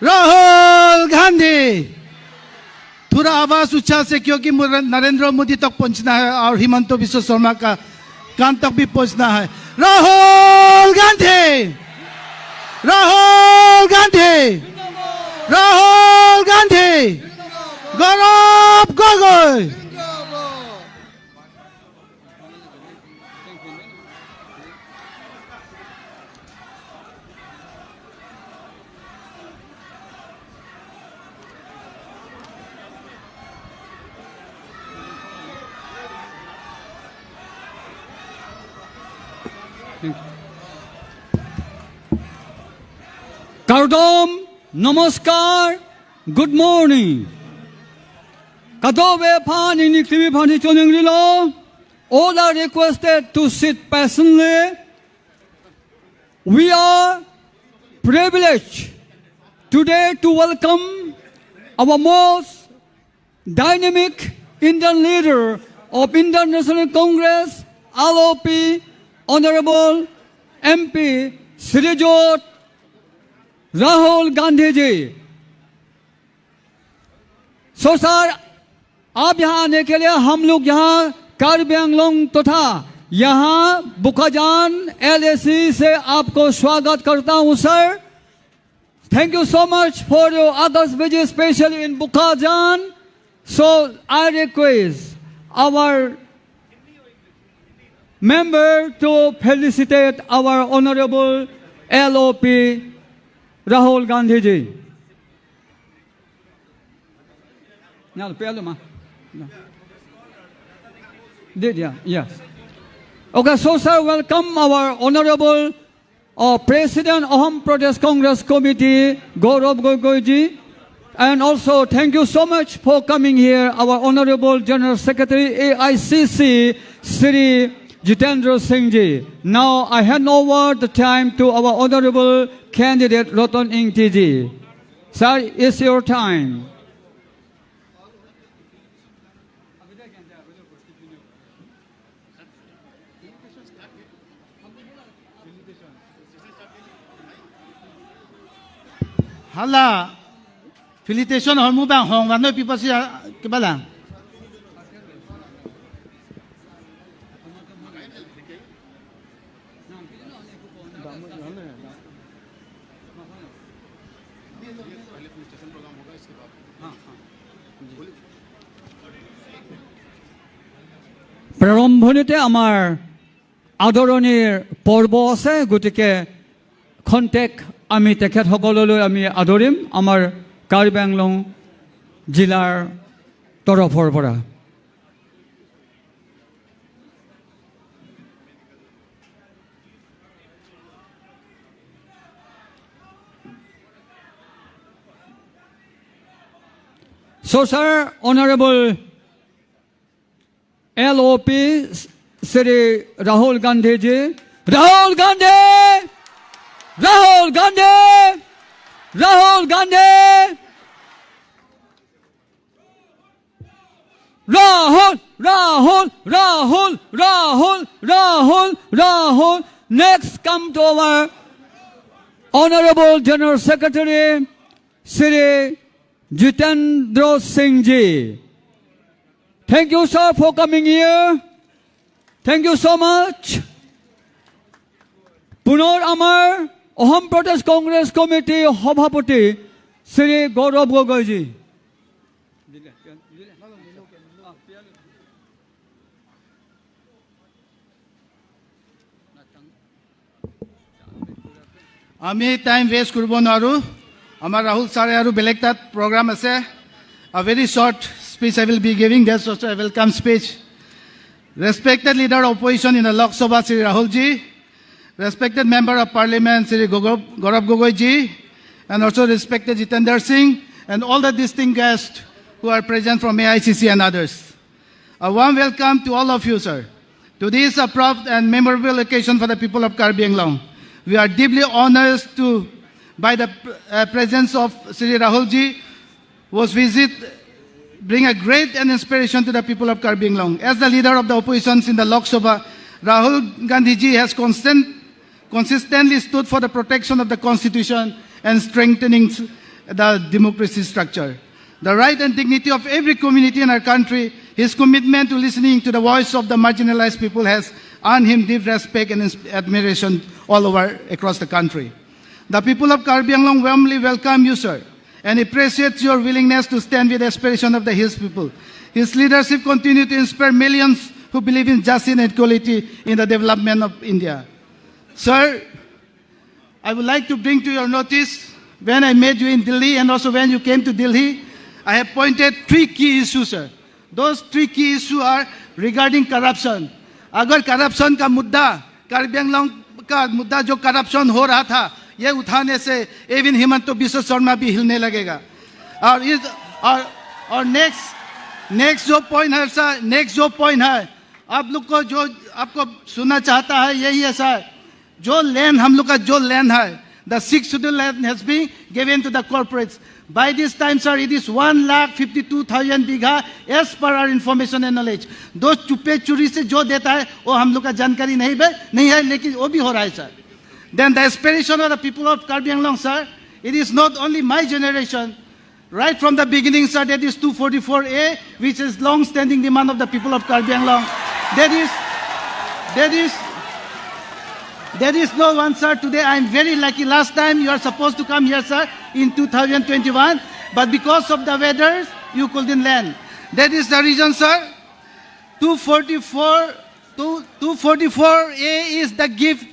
राहुल गांधी। थोड़ा आवाज ऊंचा से, क्योंकि नरेंद्र मोदी तक पहुंचना है और हिमंत बिश्व शर्मा का कान तक भी पहुंचना है। Rahul Gandhi, Rahul Gandhi, Rahul Gandhi, Gaurav Gogoi. Kardom, Namaskar, good morning. Kadobe Pan in Iktivi Panichoning Lilo, all are requested to sit patiently. We are privileged today to welcome our most dynamic Indian leader of Indian National Congress, LOP, Honorable MP Srijot Rahul Gandhi ji. So sir, आप यहाँ आने के लिए हम लोग यहाँ कार्बी आंगलोंग तथा यहाँ बुकाजान LAC से आपको स्वागत करता हूँ sir. Thank you so much for your August visit, especially in Bukajan. So I request our member to felicitate our Honorable LOP Rahul Gandhi ji. Now, did yeah, yes. Okay, so sir, welcome our Honorable President Ahom Pradesh Congress Committee, Gaurav Gogoi ji. And also, thank you so much for coming here, our Honorable General Secretary AICC, Sri Jitendra Singh ji. Now, I hand over the time to our Honorable Candidate Rotan Ingti ji. Sir, it's your time. Hala, felicitation hormu bang hong wano pipa siya kebala. প্ৰাৰম্ভণিতে আমাৰ আদৰণিৰ পৰ্ব আছে, গতিকে খন্তেক আমি তেখেতসকললৈ আমি আদৰিম আমাৰ কাৰ্বি আংলং জিলাৰ তৰফৰ পৰা। So sir, Honorable LOP Sri Rahul Gandhi ji. Rahul Gandhi! Rahul Gandhi! Rahul Gandhi! Rahul, Rahul, Rahul, Rahul, Rahul, Rahul. Next come to our Honorable General Secretary Sri Jitendra Singh ji. Thank you, sir, for coming here. Thank you so much. Punor Amar, Ahom Pradesh Congress Committee, Hobhapati, Sri Gaurav Gogoi ji. Ami time waste kurbo naru. Amar Rahul sare aru belektat program ase. A very short speech I will be giving. That's also a welcome speech. Respected leader of opposition in the Lok Sabha, Sri Rahul ji. Respected member of parliament, Sri Gaurav Gogoi ji. And also respected Jitendra Singh and all the distinguished guests who are present from AICC and others. A warm welcome to all of you, sir. Today is a proud and memorable occasion for the people of Karbi Anglong. We are deeply honored by the presence of Sri Rahul ji, whose visit bring a great and inspiration to the people of Karbi Anglong. As the leader of the oppositions in the Lok Sabha, Rahul Gandhi ji has consistently stood for the protection of the constitution and strengthening the democracy structure. The right and dignity of every community in our country, his commitment to listening to the voice of the marginalized people has earned him deep respect and admiration all over across the country. The people of Karbi Anglong warmly welcome you, sir, and appreciate your willingness to stand with the aspiration of the Hills people. His leadership continues to inspire millions who believe in justice and equality in the development of India. Sir, I would like to bring to your notice, when I met you in Delhi and also when you came to Delhi, I have pointed 3 key issues, sir. Those 3 key issues are regarding corruption. अगर corruption का मुद्दा, कार्बी आंगलोंग का मुद्दा जो corruption हो रहा था, ये उठाने से even हिमंत बिस्वा शर्मा भी हिलने लगेगा. और next जो point है सर, next जो point है, आप लोग को जो आपको सुनना चाहता है यही है सर. जो land हम लोग का जो land है, the 6th schedule land has been given to the corporates. By this time, sir, it is 1,52,000 bigha as per our information and knowledge. दो चुपे चुरी से जो देता है वो हम लोग का जानकारी नहीं है लेकिन वो भी हो रहा है sir. Then the aspiration of the people of Karbi Anglong, sir, it is not only my generation. Right from the beginning, sir, that is 244A, which is long-standing demand of the people of Karbi Anglong. There is no one, sir. Today I am very lucky. Last time you are supposed to come here, sir, in 2021. But because of the weather, you couldn't land. That is the reason, sir. 244A is the gift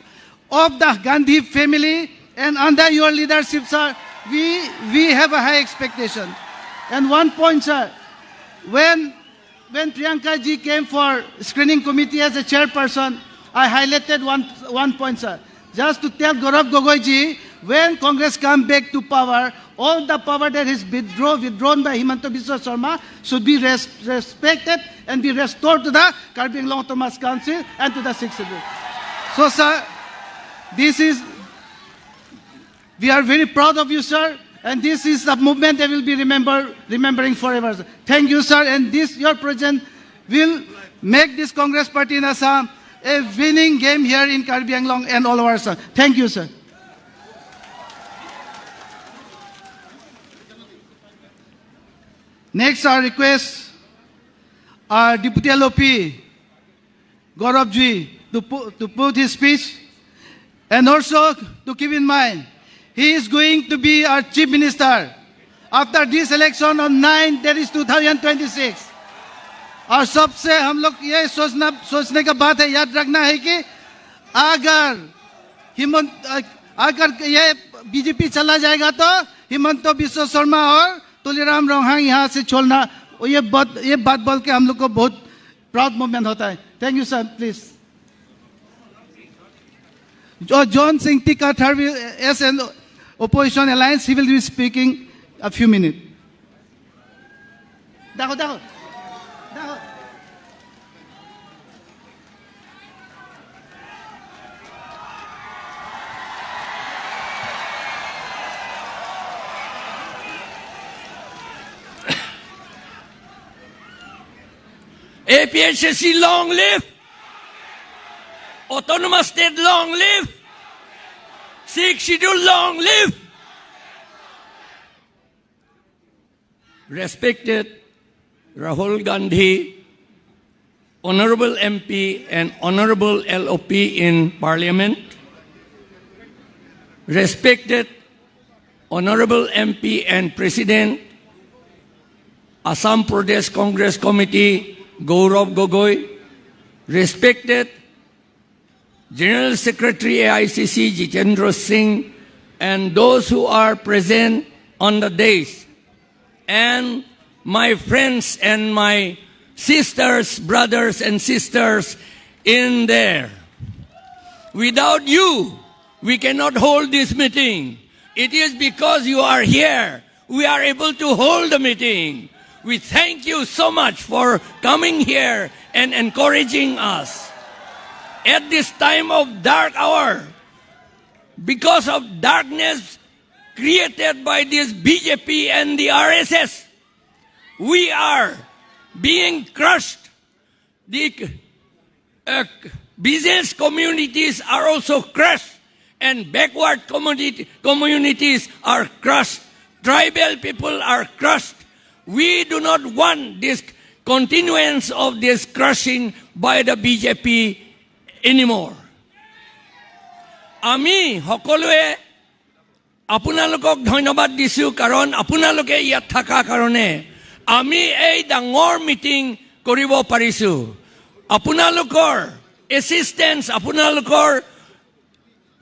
of the Gandhi family. And under your leadership, sir, we have a high expectation. And one point, sir. When Priyanka ji came for screening committee as a chairperson, I highlighted one point, sir. Just to tell Gaurav Gogoi ji, when Congress come back to power, all the power that is withdrawn by Himanta Biswa Sharma should be respected and be restored to the Karbi Anglong Autonomous Council and to the 6th schedule. So, sir, we are very proud of you, sir. And this is the movement that will be remembering forever, sir. Thank you, sir. And your presence will make this Congress party in Assam a winning game here in Karbi Anglong and all over, sir. Thank you, sir. Next, our request our Deputy LOP, Gaurav ji, to put his speech, and also to keep in mind, he is going to be our Chief Minister after this election on 9, that is 2026. और सबसे हम लोग ये सोचने का बात है, याद रखना है कि अगर ये बीजेपी चला जाएगा तो हिमंत बिस्वा शर्मा और तुलीराम रोहांग यहाँ से छोड़ना, ये बात बोल के हम लोग को बहुत प्राउड मोमेंट होता है. Thank you sir. Please John Singh Tikathar as an opposition alliance, he will be speaking a few minutes. Daho. APHSC long live, autonomous state long live, 6th schedule long live. Respected Rahul Gandhi, Honorable MP and Honorable LOP in Parliament, respected Honorable MP and President, Assam Pradesh Congress Committee, Gaurav Gogoi, respected General Secretary AICC Jitendra Singh, and those who are present on the dais, and my friends and my sisters, brothers and sisters in there. Without you, we cannot hold this meeting. It is because you are here, we are able to hold the meeting. We thank you so much for coming here and encouraging us. At this time of dark hour, because of darkness created by this BJP and the RSS, we are being crushed. The business communities are also crushed, and backward communities are crushed tribal people are crushed. We do not want this continuance of this crushing by the BJP anymore. Ami hokolwe আপোনালোকক ধন্যবাদ দিছো কাৰণ আপোনালোকে ইয়াত থাকা কাৰণে আমি এই ডাঙৰ মিটিং কৰিব পাৰিছো আপোনালোকৰ এসিস্টেন্স আপোনালোকৰ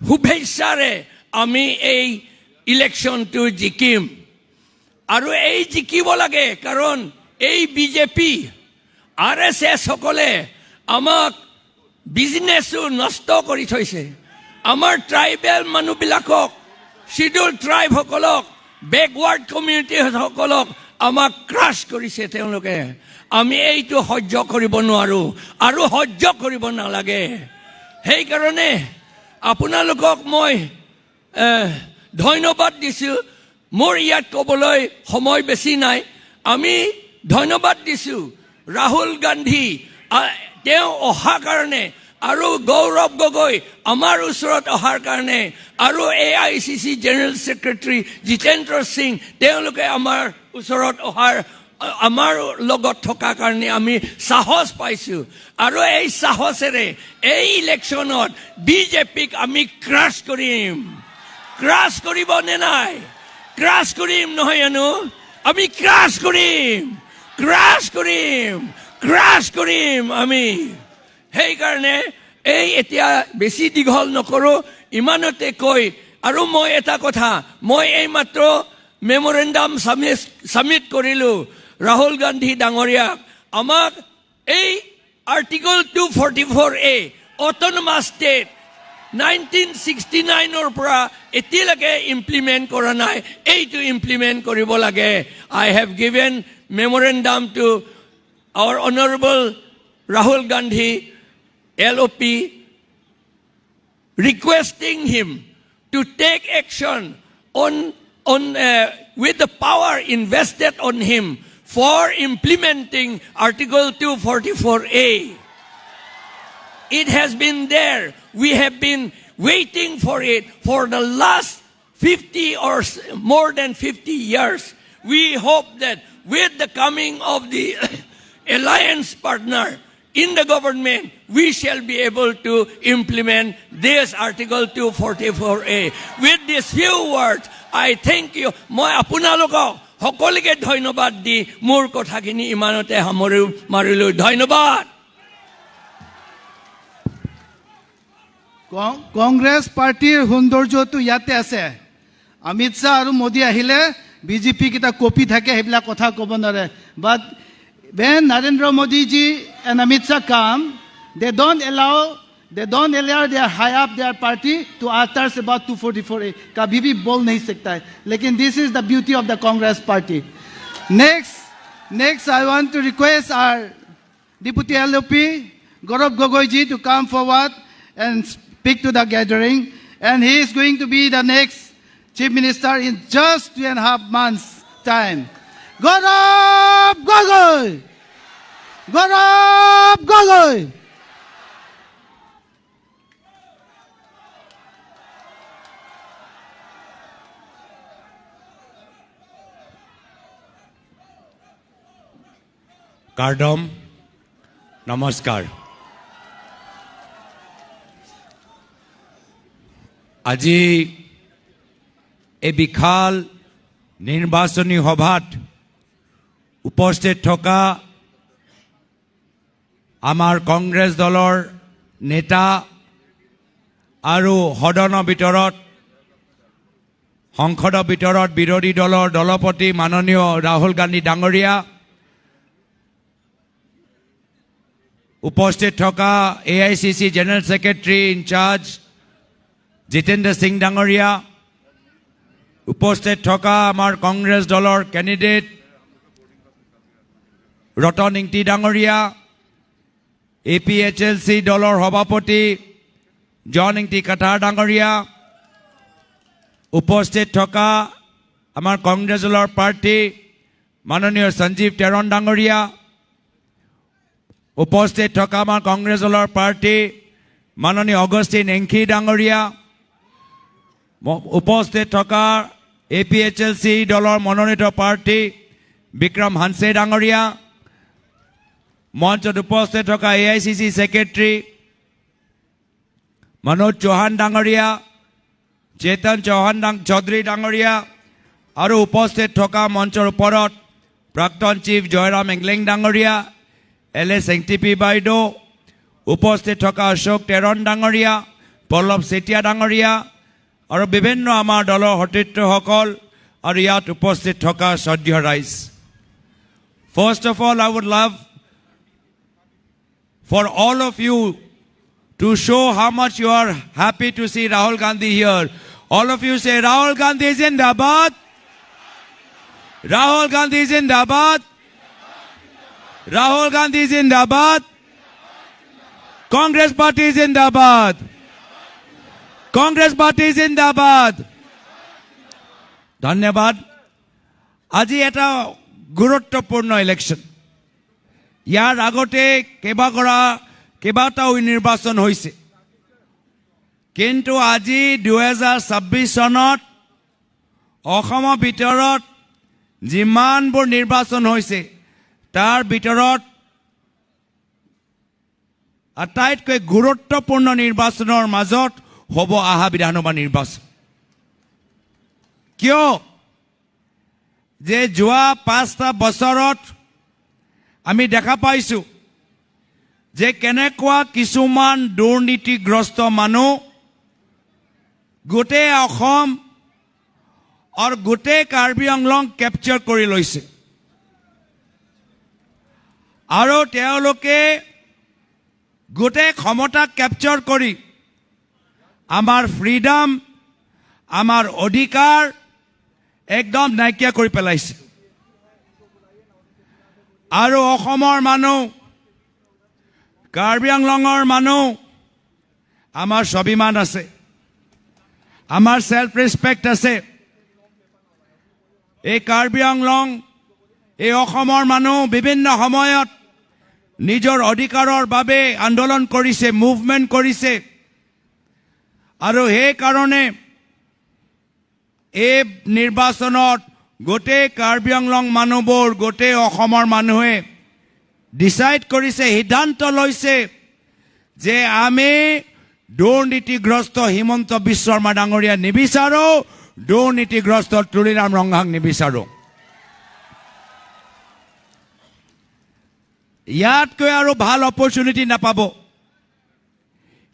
শুভেচ্ছাৰে আমি এই ইলেকশনটো জিকিম আৰু এই জিকিব লাগে কাৰণ এই বিজেপি আৰএসএস সকলে আমাক বিজনেসও নষ্ট কৰি থৈছে আমাৰ ট্ৰাইবেল মানুহবিলাকক শিডিউল ট্ৰাইব সকলক বেকওয়ার্ড কমিউনিটি সকলক আমাক ক্ৰাশ কৰিছে তেওঁলোকে আমি এইটো সহ্য কৰিব নোৱাৰো আৰু সহ্য কৰিব নালাগে সেই কাৰণে আপোনালোকক মই ধন্যবাদ দিছো মোৰ ইয়াত ক'বলৈ সময় বেছি নাই আমি ধন্যবাদ দিছো ৰাহুল গান্ধী তেওঁ অহা কাৰণে আৰু গৌৰৱ গগৈ আমাৰ ওচৰত অহাৰ কাৰণে আৰু AICC general secretary Jitendra Singh তেওঁলোকে আমাৰ ওচৰত অহাৰ আমাৰ লগত থকা কাৰণে আমি সাহস পাইছো আৰু এই সাহসেৰে এই ইলেকশনত বিজেপিক আমি ক্ৰাশ কৰিম ক্ৰাশ কৰিব নে নাই ক্ৰাশ কৰিম নহয় জানো আমি ক্ৰাশ কৰিম ক্ৰাশ কৰিম ক্ৰাশ কৰিম আমি সেই কাৰণে এই এতিয়া বেছি দীঘল নকৰো ইমানতে কৈ আৰু মই এটা কথা মই এই মাত্ৰ মেমোৰেন্ডাম সাবমিট কৰিলো ৰাহুল গান্ধী ডাঙৰীয়াক আমাক এই আৰ্টিকল 244A অটোনমাস ষ্টেট 1969 ৰ পৰা এতিয়ালৈকে ইমপ্লিমেন্ট কৰা নাই এইটো ইমপ্লিমেন্ট কৰিব লাগে I have given memorandum to our honorable Rahul Gandhi LOP requesting him to take action on with the power invested on him for implementing Article 244A. It has been there. We have been waiting for it for the last 50 or more than 50 years. We hope that with the coming of the alliance partner in the government, we shall be able to implement this Article 244A. With these few words, I thank you. Moi আপোনালোকক সকলোকে ধন্যবাদ দি মোৰ কথাখিনি ইমানতে মাৰিলো ধন্যবাদ কংগ্ৰেছ পাৰ্টিৰ সৌন্দৰ্যটো ইয়াতে আছে অমিত শাহ আৰু মোদী আহিলে বিজেপি কিটা কপি থাকে সেইবিলাক কথা ক'ব নোৱাৰে but when Narendra Modi ji and Amit Shah come they don't allow their high up their party to utter about 244A kabhi bhi bol nahi sakta hai lekin this is the beauty of the Congress party next I want to request our deputy LOP Gaurav Gogoi ji to come forward and speak to the gathering and he is going to be the next chief minister in just 2.5 months time Gaurav Gogoi Gaurav Gogoi কাৰ্ডম নমস্কাৰ আজি এই বিশাল নিৰ্বাচনী সভাত উপস্থিত থকা আমাৰ কংগ্ৰেছ দলৰ নেতা আৰু সদনৰ ভিতৰত সংসদৰ ভিতৰত বিৰোধী দলৰ দলপতি মাননীয় ৰাহুল গান্ধী ডাঙৰীয়া উপস্থিত থকা AICC general secretary incharge Jitendra Singh ডাঙৰীয়া উপস্থিত থকা আমাৰ কংগ্ৰেছ দলৰ কেণ্ডিডেট ৰতন ইংতি ডাঙৰীয়া APHLC দলৰ সভাপতি জন ইংতি কাটাৰ ডাঙৰীয়া উপস্থিত থকা আমাৰ কংগ্ৰেছ দলৰ প্ৰাৰ্থী মাননীয় সঞ্জীৱ টেৰণ ডাঙৰীয়া উপস্থিত থকা আমাৰ কংগ্ৰেছ দলৰ প্ৰাৰ্থী মাননীয় অগষ্টিন এংখি ডাঙৰীয়া উপস্থিত থকা APHLC দলৰ মনোনীত প্ৰাৰ্থী বিক্ৰম হানছে ডাঙৰীয়া, মঞ্চত উপস্থিত থকা AICC সেক্ৰেটাৰী मनोज चौहान डांगरिया, चेतन चौहान चौधरी डांगरिया और उपस्थित थका मंचर ऊपरत प्राक्तन चीफ जयराम एंगलेंग डांगरिया, LS एंगटीपी बाइदो, उपस्थित थका अशोक टेरन डांगरिया, पल्लव सेठिया डांगरिया और विभिन्न आमार दলৰ সতীৰ্থসকল और ইয়াত उपस्थित थका श्रद्धेय rise. First of all, I would love for all of you to show how much you are happy to see Rahul Gandhi here. All of you say, Rahul Gandhi Zindabad. Rahul Gandhi Zindabad. Rahul Gandhi Zindabad. Congress Party Zindabad. Congress Party Zindabad. ধন্যবাদ। আজি এটা গুৰুত্বপূৰ্ণ election. ইয়াৰ আগতে কেইবাটাও নিৰ্বাচন হৈছে, কিন্তু আজি 2026 চনত অসমৰ ভিতৰত যিমানবোৰ নিৰ্বাচন হৈছে তাৰ ভিতৰত আটাইতকৈ গুৰুত্বপূৰ্ণ নিৰ্বাচনৰ মাজত হ'ব আহা বিধানসভা নিৰ্বাচন। কিয় যে যোৱা 5টা বছৰত আমি দেখা পাইছো যে কেনেকুৱা কিছুমান দুৰ্নীতিগ্ৰস্ত মানুহ গোটেই অসম আৰু গোটেই কাৰ্বি আংলং কেপচাৰ কৰি লৈছে, আৰু তেওঁলোকে গোটেই ক্ষমতা কেপচাৰ কৰি আমাৰ ফ্ৰীডম, আমাৰ অধিকাৰ একদম নাইকিয়া কৰি পেলাইছে। আৰু অসমৰ মানুহ, কাৰ্বি আংলঙৰ মানুহ, আমাৰ স্বাভিমান আছে, আমাৰ সেলফ ৰেসপেক্ট আছে। এই কাৰ্বি আংলং, এই অসমৰ মানুহ বিভিন্ন সময়ত নিজৰ অধিকাৰৰ বাবে আন্দোলন কৰিছে, মুভমেন্ট কৰিছে, আৰু সেই কাৰণে এই নিৰ্বাচনত গোটেই কাৰ্বি আংলং মানুহবোৰ, গোটেই অসমৰ মানুহে ডিসাইড কৰিছে, সিদ্ধান্ত লৈছে যে আমি দুৰ্নীতিগ্ৰস্ত হিমন্ত বিশ্ব শৰ্মা ডাঙৰীয়া নিবিচাৰো, দুৰ্নীতিগ্ৰস্ত তুলিৰাম ৰংহাং নিবিচাৰো। ইয়াতকৈ আৰু ভাল অপৰচুনিটি নাপাব।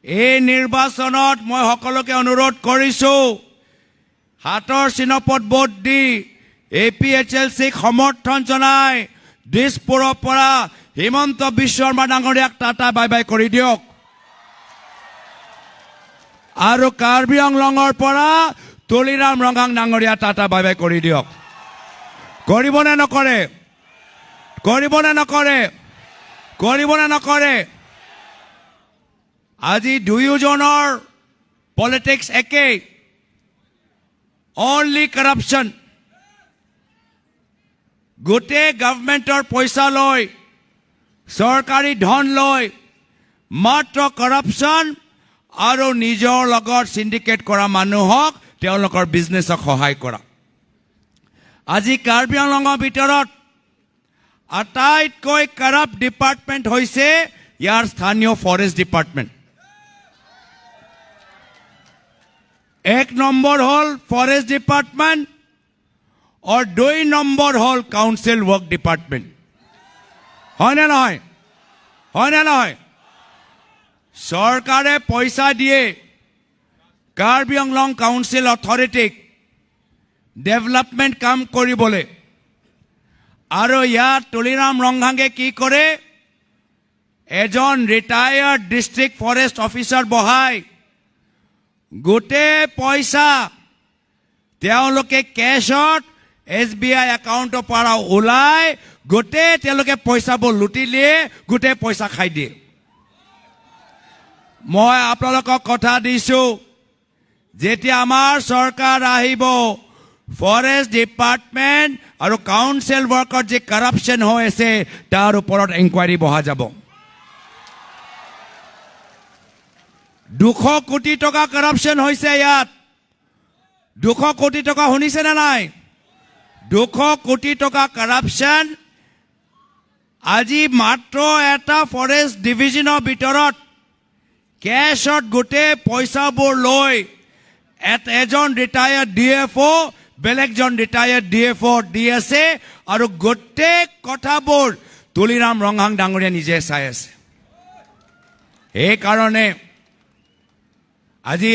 এই নিৰ্বাচনত মই সকলোকে অনুৰোধ কৰিছো, হাতৰ চিনপত ভোট দি APHLCক সমৰ্থন জনাই দিছপুৰৰ পৰা হিমন্ত বিশ্ব শৰ্মা ডাঙৰীয়াক টাটা বাই বাই কৰি দিয়ক, আৰু কাৰ্বি আংলঙৰ পৰা তুলিৰাম ৰংহাং ডাঙৰীয়া টাটা বাই বাই কৰি দিয়ক। কৰিবনে নকৰে? কৰিবনে নকৰে? কৰিবনে নকৰে? আজি দুয়োজনৰ পলিটিক্স একেই, অনলি কৰাপশ্যন। গোটেই গভৰ্ণমেণ্টৰ পইচা লৈ, চৰকাৰী ধন লৈ মাত্ৰ কৰাপশ্যন আৰু নিজৰ লগত সিন্ডিকেট কৰা মানুহক তেওঁলোকৰ বিজনেছক সহায় কৰা। আজি কাৰ্বি আংলঙৰ ভিতৰত আটাইতকৈ কৰাপ্ট ডিপাৰ্টমেণ্ট হৈছে ইয়াৰ স্থানীয় ফৰেষ্ট ডিপাৰ্টমেণ্ট। 1 নম্বৰ হ'ল ফৰেষ্ট ডিপাৰ্টমেণ্ট और 2 নম্বৰ হ'ল কাউন্সিল ৱৰ্ক ডিপাৰ্টমেণ্ট। হয়নে নহয়? হয়নে নহয়? চৰকাৰে পইচা দিয়ে কাৰ্বি আংলং কাউন্সিল অথৰিটিক ডেভেলপমেণ্ট কাম কৰিবলৈ, আৰু ইয়াত তুলিৰাম ৰংহাঙে কি কৰে, এজন ৰিটায়াৰ্ড ডিষ্ট্ৰিক্ট ফৰেষ্ট অফিচাৰ বহাই গোটেই পইচা তেওঁলোকে কেশত SBI একাউণ্টৰ পৰা ওলাই গোটেই তেওঁলোকে পইচাবোৰ লুটি লিয়ে, গোটেই পইচা খাই দিয়ে। মই আপোনালোকক কথা দিছো, যেতিয়া আমাৰ চৰকাৰ আহিব, ফৰেষ্ট ডিপাৰ্টমেণ্ট আৰু কাউন্সিল ৱৰ্কত যে কৰাপশ্যন হৈ আছে তাৰ ওপৰত ইনকুৱাৰী বহা যাব। 200 কোটি টকা কৰাপশ্যন হৈছে ইয়াত, 200 কোটি টকা শুনিছে না নাই 200 কোটি টকা কারাপশন আজি মাত্ৰ এটা ফৰেষ্ট ডিভিজনৰ ভিতৰত কেশত গোটে পইচাবোৰ লৈ এজন ৰিটায়াৰ্ড ডিএফও বেলেগজন ৰিটায়াৰ্ড ডিএফও দি আছে আৰু গোটে কথাবোৰ তুলিৰাম ৰংহাং ডাঙৰীয়া নিজে চাই আছে এই কাৰণে আজি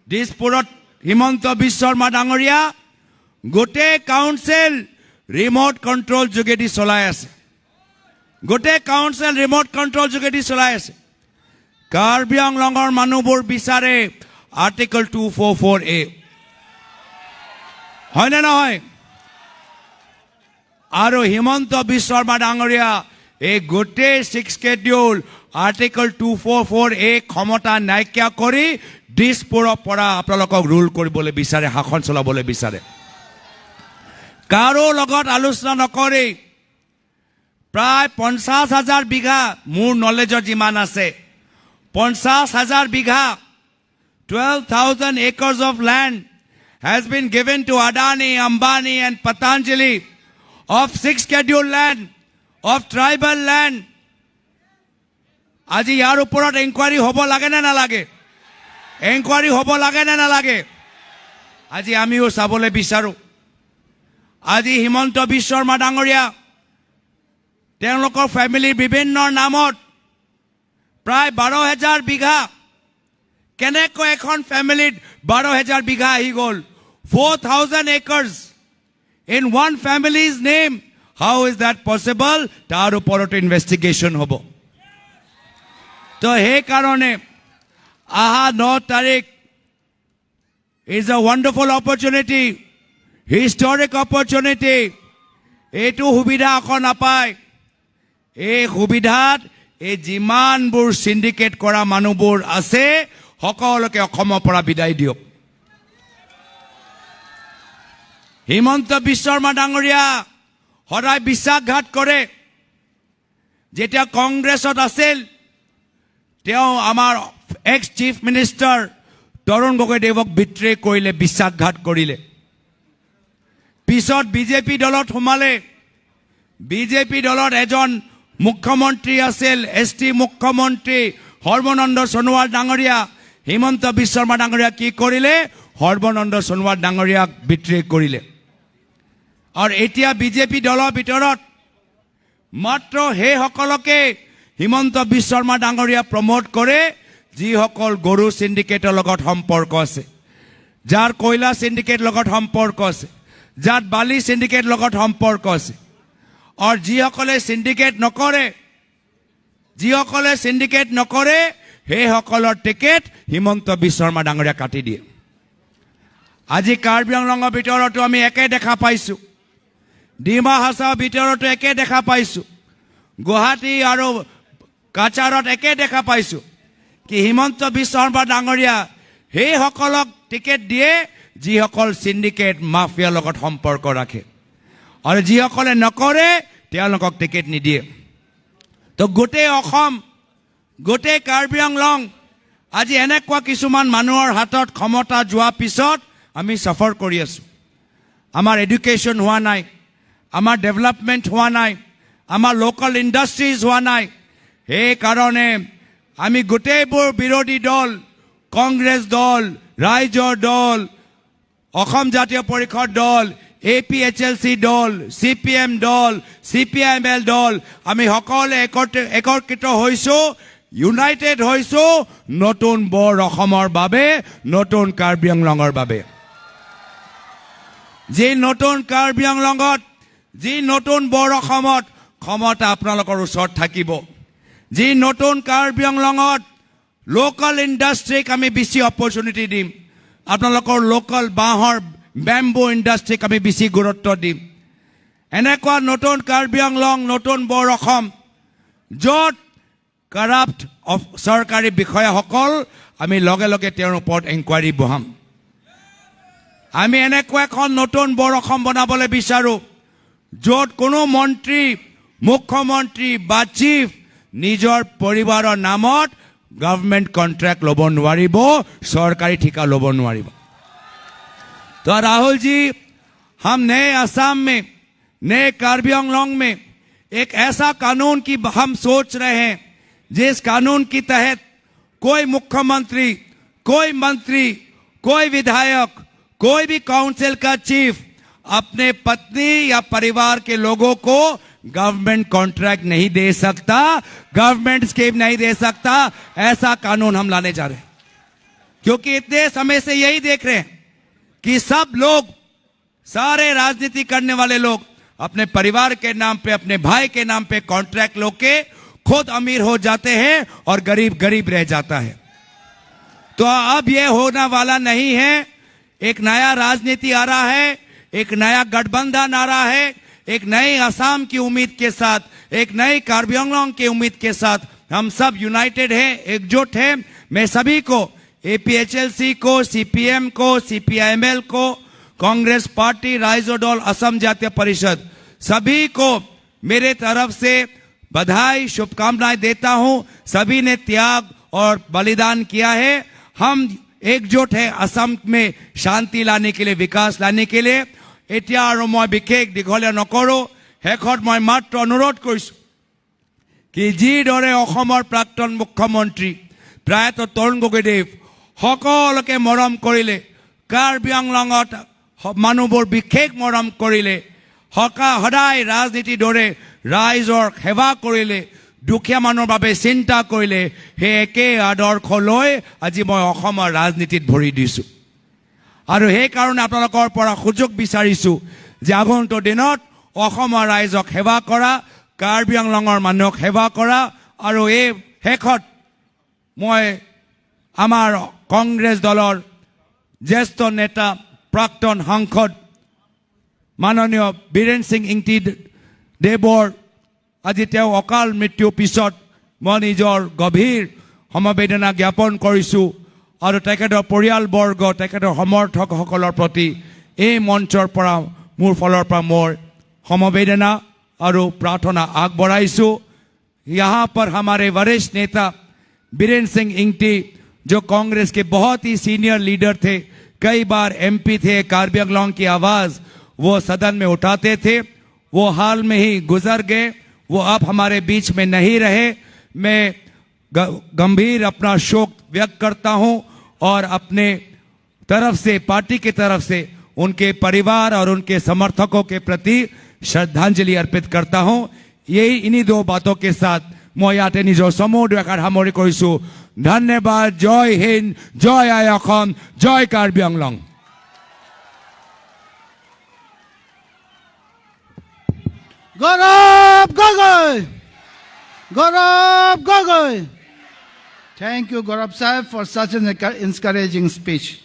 দিছপুৰত হিমন্ত বিশ্ব শৰ্মা ডাঙৰীয়া গোটে কাউন্সিল ৰিমোট কন্ট্ৰোল যোগেদি চলাই আছে গোটে কাউন্সিল ৰিমোট কন্ট্ৰোল যোগেদি চলাই আছে কাৰ্বি আংলঙৰ মানুহবোৰ বিচাৰে আৰ্টিকল 244A হয় না নহয় আৰু হিমন্ত বিশ্ব শৰ্মা ডাঙৰীয়া এই গোটে 6 স্কেডিউল আৰ্টিকল 244A ক্ষমতা নাইকিয়া কৰি দিছপুৰৰ পৰা আপোনালোকক ৰুল কৰিবলৈ বিচাৰে শাসন চলাবলৈ বিচাৰে কাৰো লগত আলোচনা নকৰি প্ৰায় 50,000 বিঘা মোৰ নলেজৰ যিমান আছে 50,000 বিঘা 12,000 acres of land has been given to Adani, Ambani and Patanjali of 6 scheduled land, of tribal land. আজি ইয়াৰ ওপৰত এনকুৱাৰী হ'ব লাগে না নালাগে এনকুৱাৰী হ'ব লাগে না নালাগে আজি আমিও চাবলৈ বিচাৰো আজি হিমন্ত বিশ্ব শৰ্মা ডাঙৰীয়া তেওঁলোকৰ ফ্যামিলিৰ বিভিন্ন নামত প্ৰায় 12,000 বিঘা কেনেকৈ এখন ফ্যামিলিত 12,000 বিঘা আহি গ'ল 4,000 acres in one family's name how is that possible তাৰ ওপৰত ইনভেষ্টিগেশ্যন হ'ব তো সেই কাৰণে আহা 9 তাৰিখ is a wonderful opportunity historic opportunity এইটো সুবিধা এখন নাপায় এই সুবিধাত এই যিমানবোৰ সিন্ডিকেট কৰা মানুহবোৰ আছে সকলোকে অসমৰ পৰা বিদায় দিয়ক হিমন্ত বিশ্ব শৰ্মা ডাঙৰীয়া সদায় বিশ্বাসঘাত কৰে যেতিয়া কংগ্ৰেছত আছিল তেওঁ আমাৰ এক্স চিফ মিনিষ্টাৰ তৰুণ গগৈদেৱক বিট্ৰে কৰিলে বিশ্বাসঘাত কৰিলে পিছত বিজেপি দলত সোমালে বিজেপি দলত এজন মুখ্যমন্ত্ৰী আছিল এছটি মুখ্যমন্ত্ৰী সৰ্বানন্দ সোণোৱাল ডাঙৰীয়া হিমন্ত বিশ্ব শৰ্মা ডাঙৰীয়া কি কৰিলে সৰ্বানন্দ সোণোৱাল ডাঙৰীয়াক বিট্ৰে কৰিলে আৰু এতিয়া বিজেপি দলৰ ভিতৰত মাত্ৰ সেই সকলকে হিমন্ত বিশ্ব শৰ্মা ডাঙৰীয়া প্ৰমোট কৰে যিসকল গৰু সিন্ডিকেটৰ লগত সম্পৰ্ক আছে যাৰ কয়লা সিন্ডিকেট লগত সম্পৰ্ক আছে যাৰ বালি সিন্ডিকেট লগত সম্পৰ্ক আছে আৰু যিসকলে সিন্ডিকেট নকৰে সেই সকলৰ টিকেট হিমন্ত বিশ্ব শৰ্মা ডাঙৰীয়া কাটি দিয়ে আজি কাৰ্বি আংলঙৰ ভিতৰতো আমি একে দেখা পাইছো ডিমা হাছাওৰ ভিতৰতো একে দেখা পাইছো গুৱাহাটী আৰু কাছাৰত একে দেখা পাইছো কি হিমন্ত বিশ্ব শৰ্মা ডাঙৰীয়া সেই সকলক টিকেট দিয়ে যিসকল সিন্ডিকেট মাফিয়াৰ লগত সম্পৰ্ক ৰাখে আৰু যিসকলে নকৰে তেওঁলোকক টিকেট নিদিয়ে তো গোটেই অসম গোটেই কাৰ্বি আংলং আজি এনেকুৱা কিছুমান মানুহৰ হাতত ক্ষমতা যোৱা পিছত আমি সফৰ কৰি আছো আমাৰ এডুকেশ্যন হোৱা নাই আমাৰ ডেভেলপমেণ্ট হোৱা নাই আমাৰ লোকাল ইণ্ডাষ্ট্ৰিজ হোৱা নাই সেই কাৰণে আমি গোটেইবোৰ বিৰোধী দল কংগ্ৰেছ দল ৰাইজৰ দল অসম জাতীয় পৰিষদ দল APHLC দল CPM দল CPIML দল আমি সকলে একত্ৰিত হৈছো ইউনাইটেড হৈছো নতুন বৰ অসমৰ বাবে নতুন কাৰ্বি আংলঙৰ বাবে যি নতুন কাৰ্বি আংলঙত যি নতুন বৰ অসমত ক্ষমতা আপোনালোকৰ ওচৰত থাকিব যি নতুন কাৰ্বি আংলঙত লোকাল ইণ্ডাষ্ট্ৰিক আমি বেছি অপৰচুনিটি দিম আপোনালোকৰ লোকাল বাঁহৰ বেম্বু ইণ্ডাষ্ট্ৰিক আমি বেছি গুৰুত্ব দিম এনেকুৱা নতুন কাৰ্বি আংলং নতুন বৰ অসম য'ত কাৰাপ্ট চৰকাৰী বিষয়াসকল আমি লগে লগে তেওঁৰ ওপৰত এনকুৱাৰী বহাম আমি এনেকুৱা এখন নতুন বৰ অসম বনাবলৈ বিচাৰো য'ত কোনো মন্ত্ৰী মুখ্যমন্ত্ৰী বা চিফ নিজৰ পৰিবাৰৰ নামত गवर्नमेंट कॉन्ट्रैक्ट लोब नोवारिब सरकारी ठिका लोब नोवारिब। तो राहुल जी, हम नए असम में, नए कार्बी आंगलॉन्ग में एक ऐसा कानून की हम सोच रहे हैं जिस कानून के तहत कोई मुख्यमंत्री, कोई मंत्री, कोई विधायक, कोई भी काउंसिल का चीफ अपने पत्नी या परिवार के लोगों को गवर्नमेंट कॉन्ट्रैक्ट नहीं दे सकता, गवर्नमेंट स्कीम नहीं दे सकता। ऐसा कानून हम लाने जा रहे हैं, क्योंकि इतने समय से यही देख रहे हैं कि सब लोग, सारे राजनीति करने वाले लोग अपने परिवार के नाम पे, अपने भाई के नाम पे कॉन्ट्रैक्ट लेके खुद अमीर हो जाते हैं और गरीब गरीब रह जाता है। तो अब यह होने वाला नहीं है। एक नया राजनीति आ रहा है, एक नया गठबंधन आ रहा है, एक नई असम की उम्मीद के साथ, एक नई कार्बी आंगलॉन्ग की उम्मीद के साथ हम सब यूनाइटेड हैं, एकजुट हैं। मैं सभी को, एपीएचएलसी को, सीपीएम को, सीपीआईएमएल को, कांग्रेस पार्टी, राइजोडोल, असम जातीय परिषद, सभी को मेरे तरफ से बधाई, शुभकामनाएं देता हूं। सभी ने त्याग और बलिदान किया है। हम एकजुट है असम में शांति लाने के लिए, विकास लाने के लिए। এতিয়া আৰু মই বিশেষ দীঘলীয়া নকৰো, শেষত মই মাত্ৰ অনুৰোধ কৰিছো কি যিদৰে অসমৰ প্ৰাক্তন মুখ্যমন্ত্ৰী প্ৰায়ত তৰুণ গগৈদেৱ সকলোকে মৰম কৰিলে, কাৰ্বি আংলঙত মানুহবোৰ বিশেষ মৰম কৰিলে, সদায় ৰাজনীতিৰ দৰে ৰাইজৰ সেৱা কৰিলে, দুখীয়া মানুহৰ বাবে চিন্তা কৰিলে, সেই একে আদৰ্শ লৈ আজি মই অসমৰ ৰাজনীতিত ভৰি দিছো। আৰু সেই কাৰণে আপোনালোকৰ পৰা সুযোগ বিচাৰিছো যে আগন্তুক দিনত অসমৰ ৰাইজক সেৱা কৰা, কাৰ্বি আংলঙৰ মানুহক সেৱা কৰা। আৰু এই শেষত মই আমাৰ কংগ্ৰেছ দলৰ জ্যেষ্ঠ নেতা, প্ৰাক্তন সাংসদ মাননীয় বীৰেন সিং ইংতি দেৱৰ আজি তেওঁ অকাল মৃত্যুৰ পিছত মই নিজৰ গভীৰ সমবেদনা জ্ঞাপন কৰিছো। আৰু তেখেতৰ পৰিয়ালবৰ্গ, তেখেতৰ সমৰ্থকসকলৰ প্ৰতি এই মঞ্চৰ পৰা মোৰ ফালৰ পৰা মোৰ সমবেদনা और प्रार्थना आगबढ़ाइसु। यहाँ पर हमारे वरिष्ठ नेता बीरेन सिंह इंगटी जो कांग्रेस के बहुत ही सीनियर लीडर थे, कई बार एमपी थे, कार्बी आंगलॉन्ग की आवाज वो सदन में उठाते थे, वो हाल में ही गुजर गए, वो अब हमारे बीच में नहीं रहे। मैं गंभीर अपना शोक व्यक्त करता हूं और अपने तरफ से, पार्टी की तरफ से उनके परिवार और उनके समर्थकों के प्रति श्रद्धांजलि अर्पित करता हूं। यही इन्हीं दो बातों के साथ मैं याते निजर समूह दुआकार सामरि करिसु। धन्यवाद। जय हिंद, जय आइ असम, जय Karbi Anglong. Gaurav Gogoi, Gaurav Gogoi. Thank you, Gaurav Sahib, for such an encouraging speech.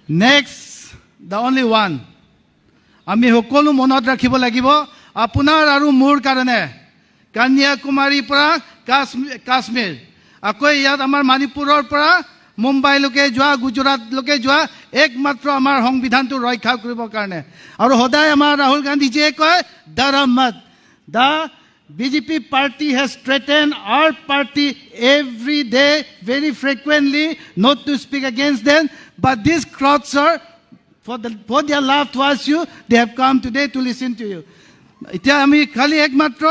Next, the only one. আমি সকলো মনত ৰাখিব লাগিব আপোনাৰ আৰু মোৰ কাৰণে কন্যাকুমাৰীৰ পৰা কাশ্মীৰ, আকৌ ইয়াত আমাৰ মণিপুৰৰ পৰা মুম্বাইলৈকে যোৱা, গুজৰাটলৈকে যোৱা একমাত্ৰ আমাৰ সংবিধানটো ৰক্ষা কৰিবৰ কাৰণে। আৰু সদায় আমাৰ ৰাহুল গান্ধীজীয়ে কয় ধৰ্ম মত। The BJP party has threatened our party every day, very frequently, not to speak against them. But these crowds are, for their love towards you, they have come today to listen to you. এতিয়া আমি খালি একমাত্ৰ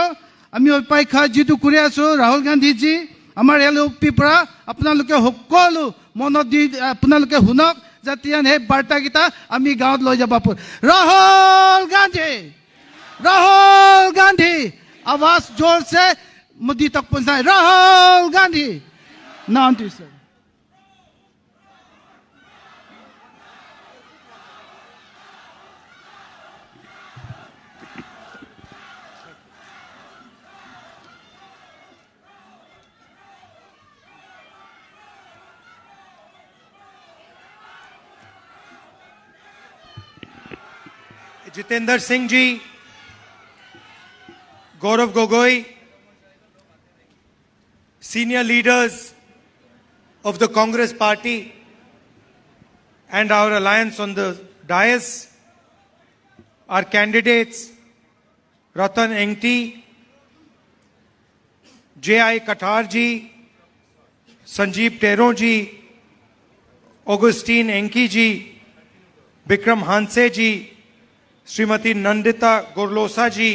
আমি অপেক্ষা যিটো কৰি আছো ৰাহুল গান্ধীজী আমাৰ এলওপিৰ পৰা আপোনালোকে সকলো মনত দি আপোনালোকে শুনক, যাতে সেই বাৰ্তাকেইটা আমি গাঁৱত লৈ যাব পাৰোঁ। राहुल गांधी, राहुल गांधी, आवाज जोर से मोदी तक पहुंचाए। राहुल गांधी। नाम टू sir. Jitendra Singh ji, Gaurav Gogoi, senior leaders of the Congress party and our alliance on the dais, our candidates Ratan Engti, J.I. Katarji, Sanjeev Tero ji, Augustine Enki ji, Vikram Hanse ji, Shrimati Nandita Gorlosa ji,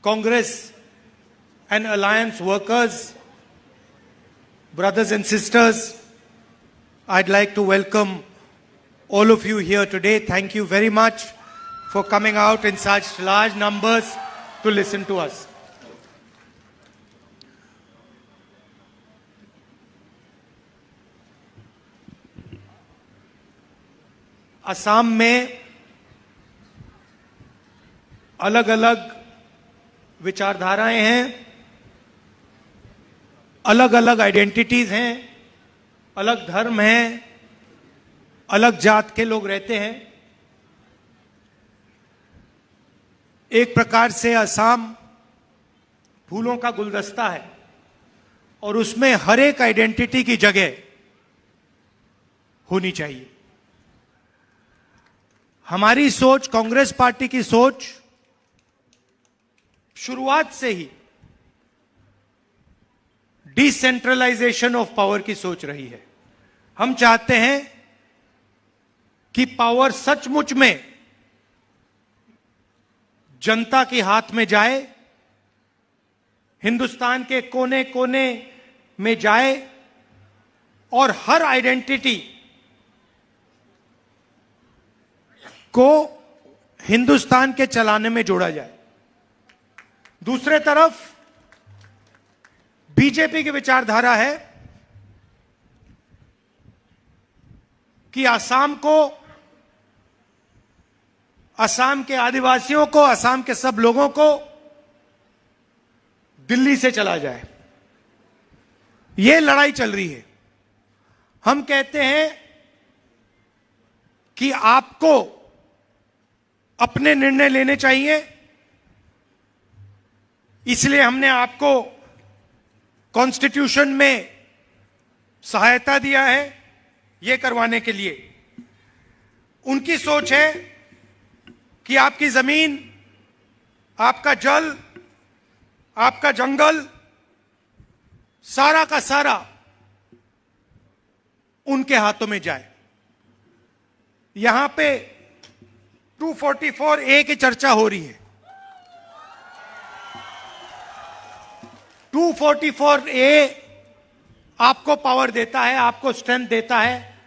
Congress and alliance workers, brothers and sisters, I'd like to welcome all of you here today. Thank you very much for coming out in such large numbers to listen to us. Assam में अलग अलग विचारधाराएं हैं, अलग अलग identities हैं, अलग धर्म हैं, अलग जात के लोग रहते हैं। एक प्रकार से असम फूलों का गुलदस्ता है और उसमें हर एक आइडेंटिटी की जगह होनी चाहिए। हमारी सोच, कांग्रेस पार्टी की सोच शुरुआत से ही डिसेंट्रलाइजेशन ऑफ पावर की सोच रही है। हम चाहते हैं कि पावर सचमुच में जनता के हाथ में जाए, हिंदुस्तान के कोने कोने में जाए और हर आइडेंटिटी को हिंदुस्तान के चलाने में जोड़ा जाए। दूसरे तरफ बीजेपी की विचारधारा है कि असम को, असम के आदिवासियों को, असम के सब लोगों को दिल्ली से चला जाए। यह लड़ाई चल रही है। हम कहते हैं कि आपको अपने निर्णय लेने चाहिए, इसलिए हमने आपको कॉन्स्टिट्यूशन में सहायता दिया है यह करवाने के लिए। उनकी सोच है कि आपकी जमीन, आपका जल, आपका जंगल, सारा का सारा उनके हाथों में जाए। यहां पे 244A की चर्चा हो रही है। 244A आपको पावर देता है, आपको स्ट्रेंथ देता है,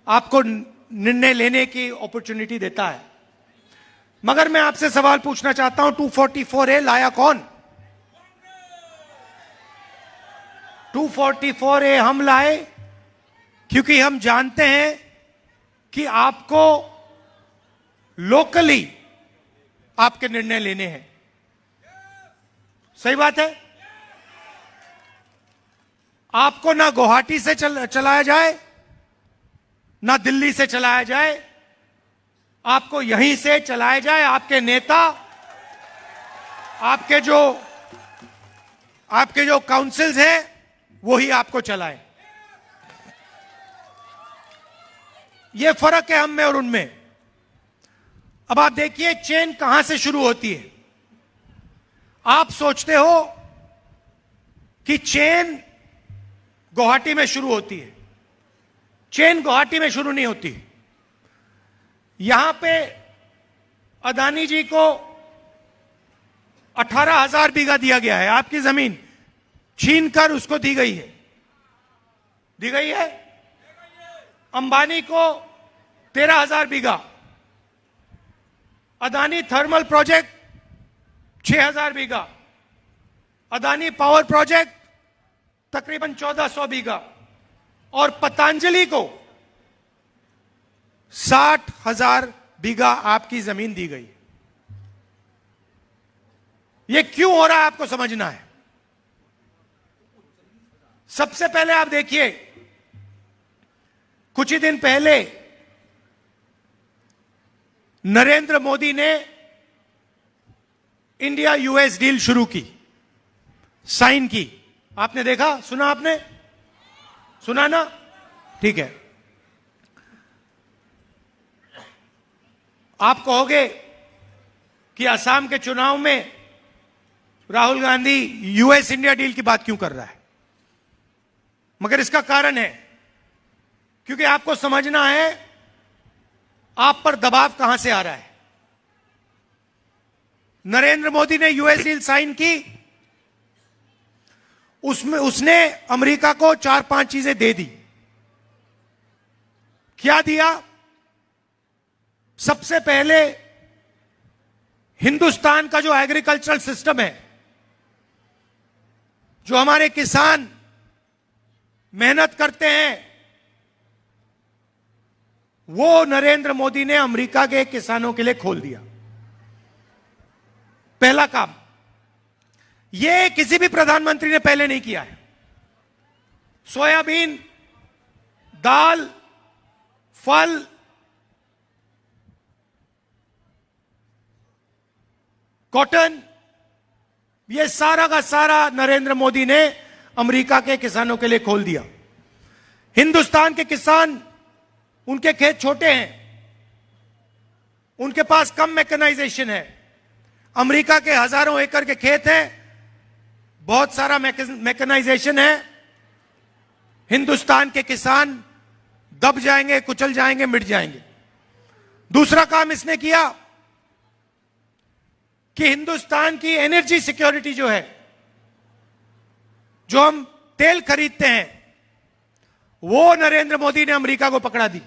आपको निर्णय लेने की अपॉर्चुनिटी देता है। मगर मैं आपसे सवाल पूछना चाहता हूं, 244A लाया कौन? 244A हम लाए क्योंकि हम जानते हैं कि आपको लोकली आपके निर्णय लेने हैं। सही बात है? आपको ना गुवाहाटी से चलाया जाए, ना दिल्ली से चलाया जाए, आपको यहीं से चलाया जाए। आपके नेता, आपके जो काउंसिल्स हैं वही आपको चलाए। यह फर्क है हम में और उनमें। अब आप देखिए चेन कहां से शुरू होती है। आप सोचते हो कि चेन गुवाहाटी में शुरू होती है। चेन गुवाहाटी में शुरू नहीं होती। यहां पे अदानी जी को 18,000 बीघा दिया गया है। आपकी जमीन छीनकर उसको दी गई है। दी गई है। अंबानी को 13,000 बीघा। अदानी थर्मल प्रोजेक्ट 6,000 बीघा। अदानी पावर प्रोजेक्ट तकरीबन 1,400 बीघा। और पतंजलि को 60,000 बीघा आपकी जमीन दी गई। यह क्यों हो रहा है आपको समझना है। सबसे पहले आप देखिए, कुछ ही दिन पहले नरेंद्र मोदी ने इंडिया यूएस डील शुरू की, साइन की। आपने देखा, सुना? आपने सुना ना? ठीक है। आप कहोगे कि असम के चुनाव में Rahul Gandhi US India deal की बात क्यों कर रहा है? मगर इसका कारण है क्योंकि आपको समझना है आप पर दबाव कहां से आ रहा है। नरेंद्र मोदी ने यूएस डील साइन की, उसमें उसने अमेरिका को 4-5 चीजें दे दी। क्या दिया? सबसे पहले हिंदुस्तान का जो एग्रीकल्चरल सिस्टम है, जो हमारे किसान मेहनत करते हैं, वो नरेंद्र मोदी ने अमेरिका के किसानों के लिए खोल दिया। पहला काम ये किसी भी प्रधानमंत्री ने पहले नहीं किया है। सोयाबीन, दाल, फल, कॉटन, ये सारा का सारा नरेंद्र मोदी ने अमेरिका के किसानों के लिए खोल दिया। हिंदुस्तान के किसान, उनके खेत छोटे हैं, उनके पास कम मैकेनाइजेशन है। अमेरिका के हजारों एकड़ के खेत हैं, बहुत सारा मैकेनाइजेशन है। हिंदुस्तान के किसान दब जाएंगे, कुचल जाएंगे, मिट जाएंगे। दूसरा काम इसने किया कि हिंदुस्तान की एनर्जी सिक्योरिटी जो है, जो हम तेल खरीदते हैं, वो नरेंद्र मोदी ने अमेरिका को पकड़ा दी।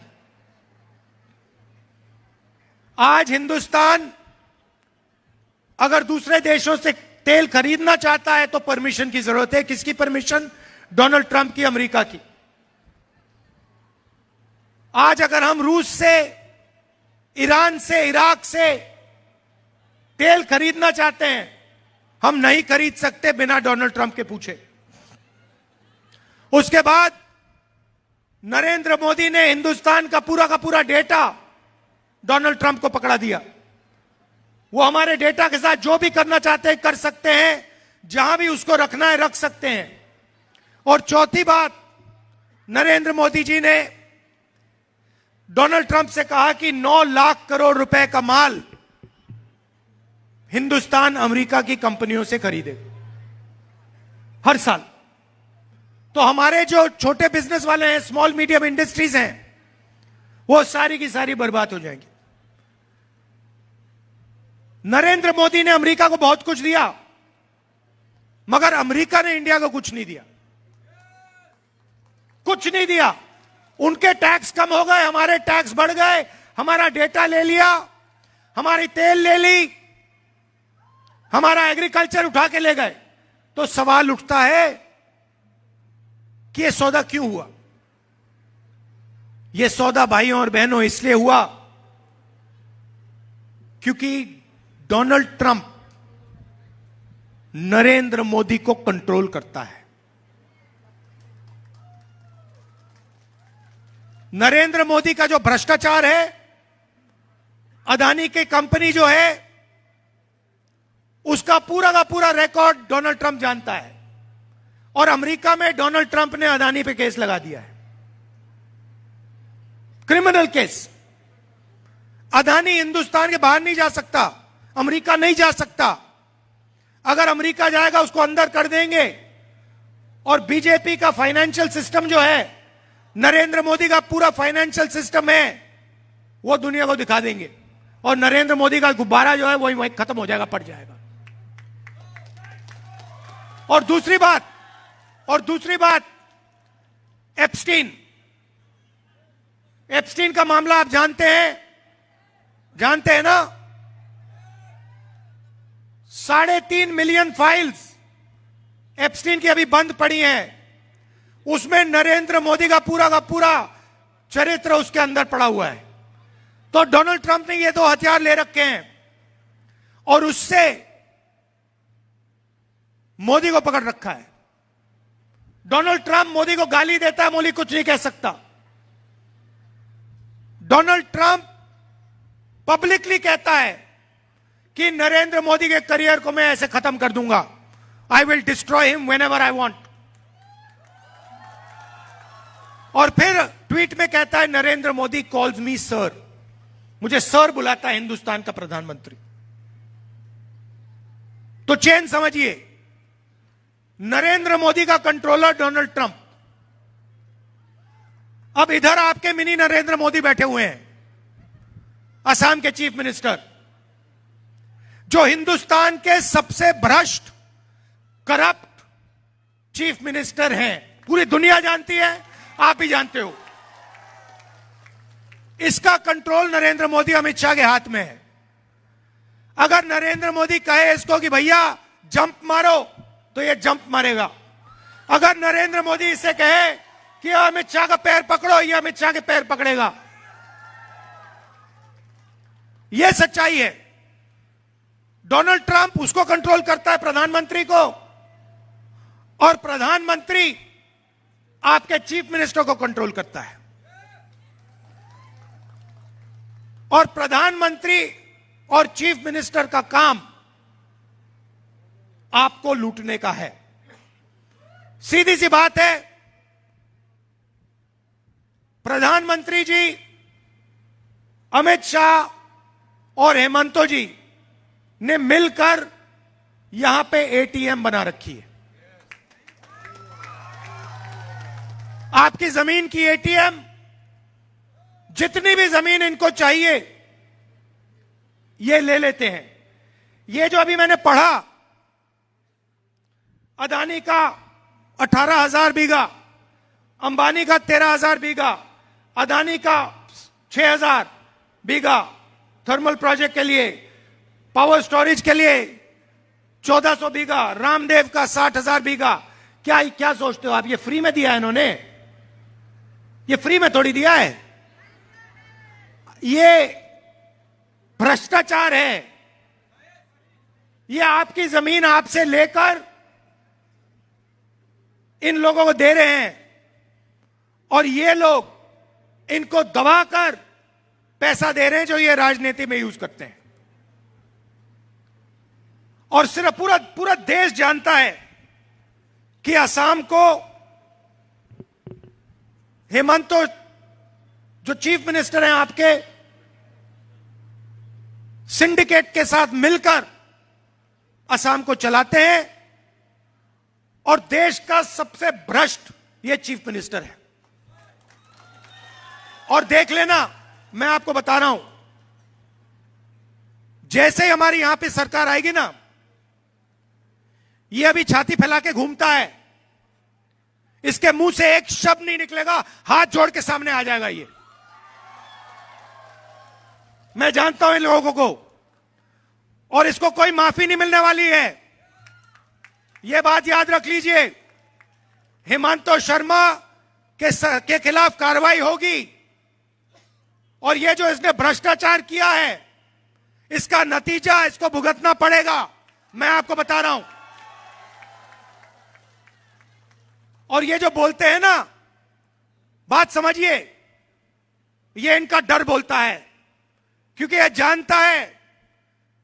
आज हिंदुस्तान अगर दूसरे देशों से तेल खरीदना चाहता है तो परमिशन की जरूरत है। किसकी परमिशन? डोनाल्ड ट्रंप की, अमेरिका की। आज अगर हम रूस से, ईरान से, इराक से तेल खरीदना चाहते हैं, हम नहीं खरीद सकते बिना डोनाल्ड ट्रंप के पूछे। उसके बाद नरेंद्र मोदी ने हिंदुस्तान का पूरा डेटा डोनाल्ड ट्रंप को पकड़ा दिया। वो हमारे डेटा के साथ जो भी करना चाहते हैं कर सकते हैं, जहां भी उसको रखना है रख सकते हैं। और चौथी बात, नरेंद्र मोदी जी ने डोनाल्ड ट्रंप से कहा कि 9 लाख करोड़ रुपए का माल हिंदुस्तान अमेरिका की कंपनियों से खरीदे हर साल। तो हमारे जो छोटे बिजनेस वाले हैं, स्मॉल मीडियम इंडस्ट्रीज हैं, वो सारी की सारी बर्बाद हो जाएंगी। नरेंद्र मोदी ने अमेरिका को बहुत कुछ दिया, मगर अमेरिका ने इंडिया को कुछ नहीं दिया। कुछ नहीं दिया। उनके टैक्स कम हो गए, हमारे टैक्स बढ़ गए। हमारा डेटा ले लिया, हमारी तेल ले ली, हमारा एग्रीकल्चर उठा के ले गए। तो सवाल उठता है कि यह सौदा क्यों हुआ? यह सौदा भाइयों और बहनों इसलिए हुआ क्योंकि डोनाल्ड ट्रंप नरेंद्र मोदी को कंट्रोल करता है। नरेंद्र मोदी का जो भ्रष्टाचार है, अदानी की कंपनी जो है, उसका पूरा का पूरा रिकॉर्ड डोनाल्ड ट्रंप जानता है। और अमेरिका में डोनाल्ड ट्रंप ने अदानी पे केस लगा दिया है, क्रिमिनल केस। अदानी हिंदुस्तान के बाहर नहीं जा सकता, अमेरिका नहीं जा सकता। अगर अमेरिका जाएगा उसको अंदर कर देंगे। और बीजेपी का फाइनेंशियल सिस्टम जो है, नरेंद्र मोदी का पूरा फाइनेंशियल सिस्टम है, वो दुनिया को दिखा देंगे। और नरेंद्र मोदी का गुब्बारा जो है वही खत्म हो जाएगा, पड़ जाएगा। और दूसरी बात एप्स्टीन का मामला आप जानते हैं ना? 3.5 मिलियन फाइल्स एप्स्टीन की अभी बंद पड़ी हैं। उसमें नरेंद्र मोदी का पूरा चरित्र उसके अंदर पड़ा हुआ है। तो डोनाल्ड ट्रंप ने ये 2 हथियार ले रखे हैं और उससे मोदी को पकड़ रखा है। डोनाल्ड ट्रंप मोदी को गाली देता है, मोदी कुछ नहीं कह सकता। डोनाल्ड ट्रंप पब्लिकली कहता है कि नरेंद्र मोदी के करियर को मैं ऐसे खत्म कर दूंगा, I will destroy him whenever I want. और फिर ट्वीट में कहता है Narendra Modi calls me sir, मुझे सर बुलाता है हिंदुस्तान का प्रधानमंत्री। तो चेन समझिए, नरेंद्र मोदी का कंट्रोलर डोनाल्ड ट्रंप, अब इधर आपके मिनी नरेंद्र मोदी बैठे हुए हैं, असम के चीफ मिनिस्टर, जो हिंदुस्तान के सबसे भ्रष्ट करप्ट चीफ मिनिस्टर हैं, पूरी दुनिया जानती है, आप भी जानते हो। इसका कंट्रोल नरेंद्र मोदी अमित शाह के हाथ में है। अगर नरेंद्र मोदी कहे इसको कि भैया जंप मारो, तो ये जंप मारेगा। अगर नरेंद्र मोदी इसे कहे कि अमित शाह का पैर पकड़ो, ये अमित शाह के पैर पकड़ेगा। यह सच्चाई है। डोनाल्ड ट्रंप उसको कंट्रोल करता है, प्रधानमंत्री को, और प्रधानमंत्री आपके चीफ मिनिस्टर को कंट्रोल करता है। और प्रधानमंत्री और चीफ मिनिस्टर का काम आपको लूटने का है। सीधी सी बात है, प्रधानमंत्री जी अमित शाह और हेमंतो जी ने मिलकर यहां पे एटीएम बना रखी है। आपकी जमीन की एटीएम, जितनी भी जमीन इनको चाहिए ये ले लेते हैं। ये जो अभी मैंने पढ़ा, अदानी का 18,000 बीघा, अंबानी का 13,000 बीघा, अदानी का 6,000 बीघा थर्मल प्रोजेक्ट के लिए, पावर स्टोरेज के लिए 1,400 बीघा, रामदेव का 60,000 बीघा। क्या सोचते हो आप, ये फ्री में दिया है इन्होंने? ये फ्री में थोड़ी दिया है, ये भ्रष्टाचार है। ये आपकी जमीन आपसे लेकर इन लोगों को दे रहे हैं, और ये लोग इनको दबाकर पैसा दे रहे हैं, जो ये राजनीति में यूज करते हैं। और सिर्फ पूरा देश जानता है कि असम को हेमंतो जो चीफ मिनिस्टर हैं आपके, सिंडिकेट के साथ मिलकर असम को चलाते हैं, और देश का सबसे भ्रष्ट ये चीफ मिनिस्टर है। और देख लेना, मैं आपको बता रहा हूं, जैसे ही हमारी यहां पे सरकार आएगी ना, ये अभी छाती फैला के घूमता है, इसके मुंह से एक शब्द नहीं निकलेगा, हाथ जोड़ के सामने आ जाएगा ये। मैं जानता हूं इन लोगों को, और इसको कोई माफी नहीं मिलने वाली है। यह बात याद रख लीजिए, हेमंतो शर्मा के खिलाफ कार्रवाई होगी, और यह जो इसने भ्रष्टाचार किया है, इसका नतीजा इसको भुगतना पड़ेगा, मैं आपको बता रहा हूं। और ये जो बोलते हैं ना, बात समझिए, ये इनका डर बोलता है, क्योंकि यह जानता है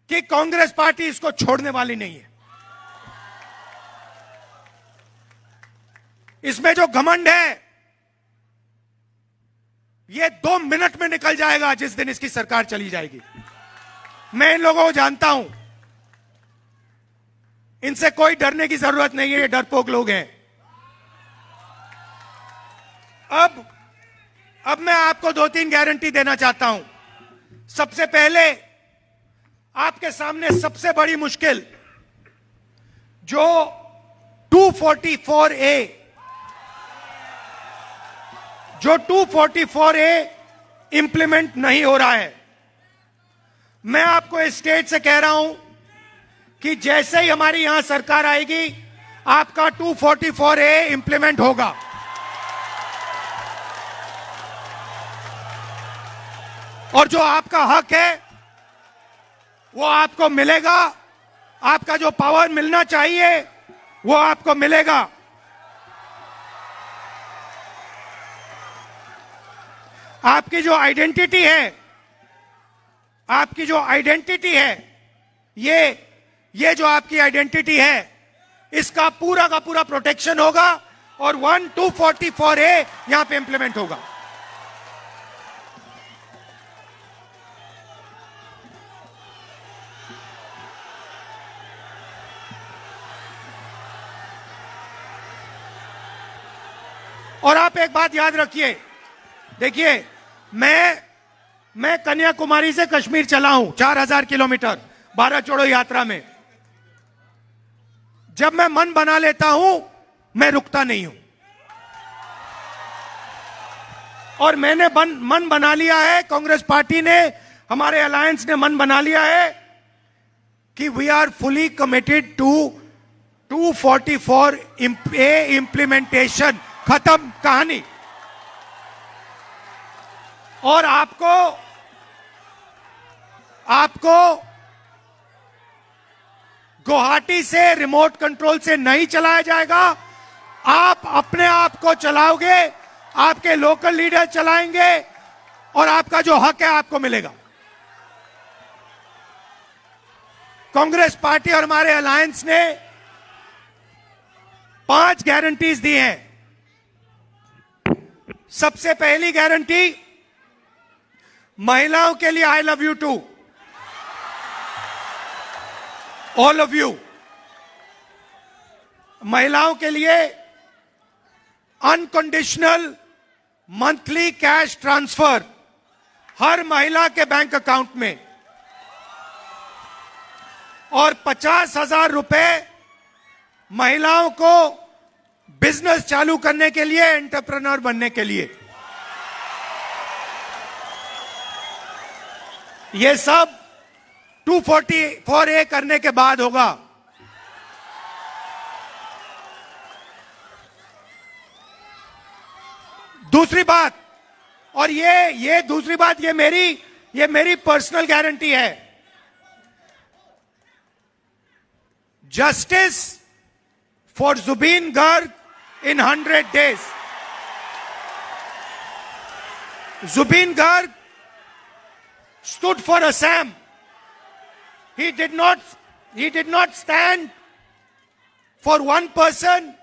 कि कांग्रेस पार्टी इसको छोड़ने वाली नहीं है। इसमें जो घमंड है, ये 2 मिनट में निकल जाएगा जिस दिन इसकी सरकार चली जाएगी। मैं इन लोगों को जानता हूं, इनसे कोई डरने की जरूरत नहीं है, ये डरपोक लोग हैं। अब मैं आपको 2-3 गारंटी देना चाहता हूं। सबसे पहले, आपके सामने सबसे बड़ी मुश्किल जो 244A इंप्लीमेंट नहीं हो रहा है। मैं आपको इस स्टेज से कह रहा हूं कि जैसे ही हमारी यहां सरकार आएगी, आपका 244A इंप्लीमेंट होगा। और जो आपका हक है वो आपको मिलेगा, आपका जो पावर मिलना चाहिए वो आपको मिलेगा। आपकी जो आइडेंटिटी है, ये जो आपकी आइडेंटिटी है, इसका पूरा का पूरा प्रोटेक्शन होगा, और 244A यहां पे इंप्लीमेंट होगा। और आप एक बात याद रखिए, देखिए मैं कन्याकुमारी से कश्मीर चला हूं 4000 किलोमीटर भारत जोड़ो यात्रा में। जब मैं मन बना लेता हूं मैं रुकता नहीं हूं, और मैंने मन बना लिया है, कांग्रेस पार्टी ने, हमारे अलायंस ने मन बना लिया है कि we are fully committed to 244A implementation. खत्म कहानी। और आपको गुवाहाटी से रिमोट कंट्रोल से नहीं चलाया जाएगा, आप अपने आप को चलाओगे, आपके लोकल लीडर चलाएंगे, और आपका जो हक है आपको मिलेगा। कांग्रेस पार्टी और हमारे अलायंस ने 5 गारंटीज दी हैं। सबसे पहली गारंटी, महिलाओं के लिए I love you to all of you. महिलाओं के लिए अनकंडीशनल मंथली कैश ट्रांसफर हर महिला के बैंक अकाउंट में, और 50,000 रुपए महिलाओं को बिजनेस चालू करने के लिए, एंटरप्रेन्योर बनने के लिए। यह सब 244A करने के बाद होगा। दूसरी बात, और ये दूसरी बात, ये मेरी पर्सनल गारंटी है, justice for Zubeen Garg in 100 days. Zubeen Garg stood for Assam. He did not stand for one person,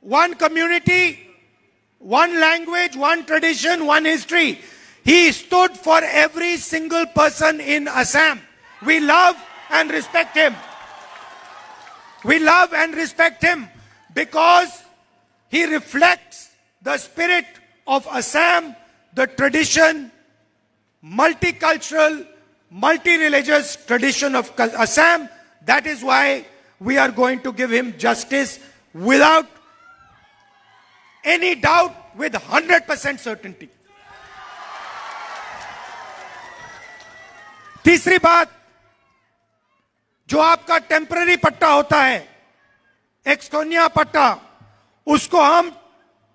one community, one language, one tradition, one history. He stood for every single person in Assam. We love and respect him. We love and respect him because he reflects the spirit of Assam, the tradition, multicultural, multi-religious tradition of Assam. That is why we are going to give him justice without any doubt, with 100% certainty. तीसरी बात, जो आपका temporary पट्टा होता है, एक्सकोनिया पट्टा, उसको हम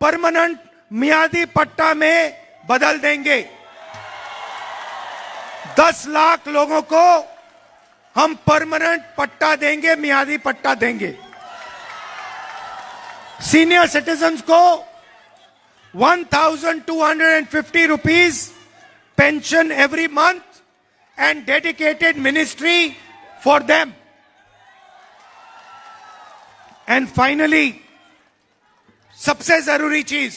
परमानेंट मियादी पट्टा में बदल देंगे। 10 लाख लोगों को हम परमानेंट पट्टा देंगे, मियादी पट्टा देंगे। सीनियर सिटीजन्स को 1,250 rupees pension every month and dedicated ministry for them. And finally, सबसे जरूरी चीज,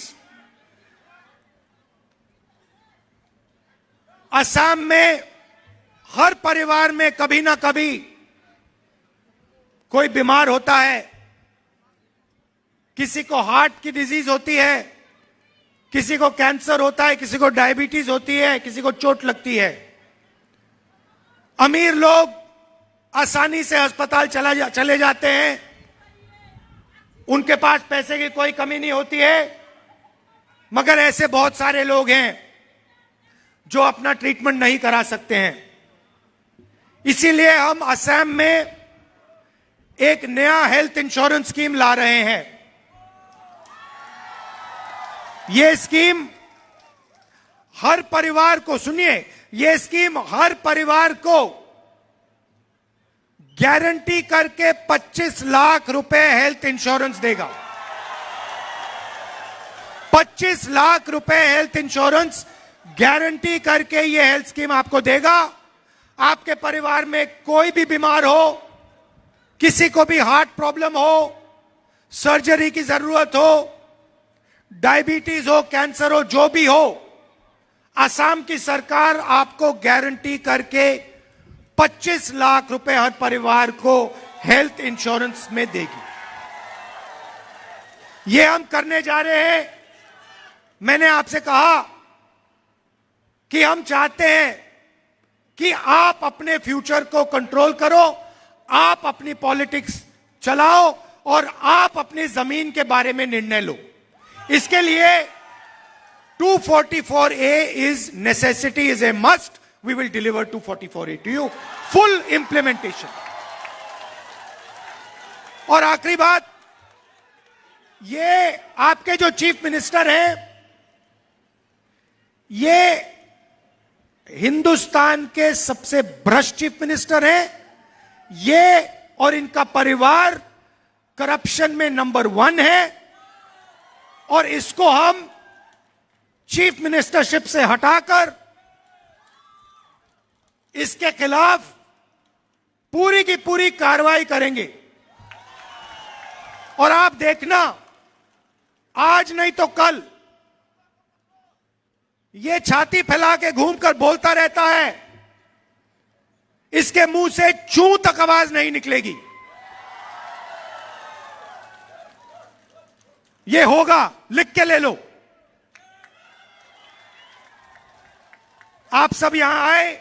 असम में हर परिवार में कभी ना कभी कोई बीमार होता है। किसी को हार्ट की डिजीज होती है, किसी को कैंसर होता है, किसी को डायबिटीज होती है, किसी को चोट लगती है। अमीर लोग आसानी से अस्पताल चले जाते हैं, उनके पास पैसे की कोई कमी नहीं होती है। मगर ऐसे बहुत सारे लोग हैं जो अपना ट्रीटमेंट नहीं करा सकते हैं। इसीलिए हम असम में एक नया हेल्थ इंश्योरेंस स्कीम ला रहे हैं। यह स्कीम हर परिवार को, सुनिए, यह स्कीम हर परिवार को गारंटी करके 25 लाख रुपए हेल्थ इंश्योरेंस देगा। 25 लाख रुपए हेल्थ इंश्योरेंस गारंटी करके यह हेल्थ स्कीम आपको देगा। आपके परिवार में कोई भी बीमार हो, किसी को भी हार्ट प्रॉब्लम हो, सर्जरी की जरूरत हो, डायबिटीज हो, कैंसर हो, जो भी हो, असम की सरकार आपको गारंटी करके 25 लाख रुपए हर परिवार को हेल्थ इंश्योरेंस में देगी। ये हम करने जा रहे हैं। मैंने आपसे कहा कि हम चाहते हैं कि आप अपने फ्यूचर को कंट्रोल करो, आप अपनी पॉलिटिक्स चलाओ और आप अपनी जमीन के बारे में निर्णय लो। इसके लिए 244A is necessity, is a must. We will deliver 244A to you. Full implementation. और आखिरी बात, ये आपके जो चीफ मिनिस्टर हैं, ये हिंदुस्तान के सबसे भ्रष्ट चीफ मिनिस्टर हैं। ये और इनका परिवार करप्शन में नंबर 1 है और इसको हम चीफ मिनिस्टरशिप से हटाकर इसके खिलाफ पूरी की पूरी कार्रवाई करेंगे। और आप देखना, आज नहीं तो कल ये छाती फैला के घूमकर बोलता रहता है, इसके मुंह से चू तक आवाज नहीं निकलेगी। ये होगा, लिख के ले लो। आप सब यहां आए,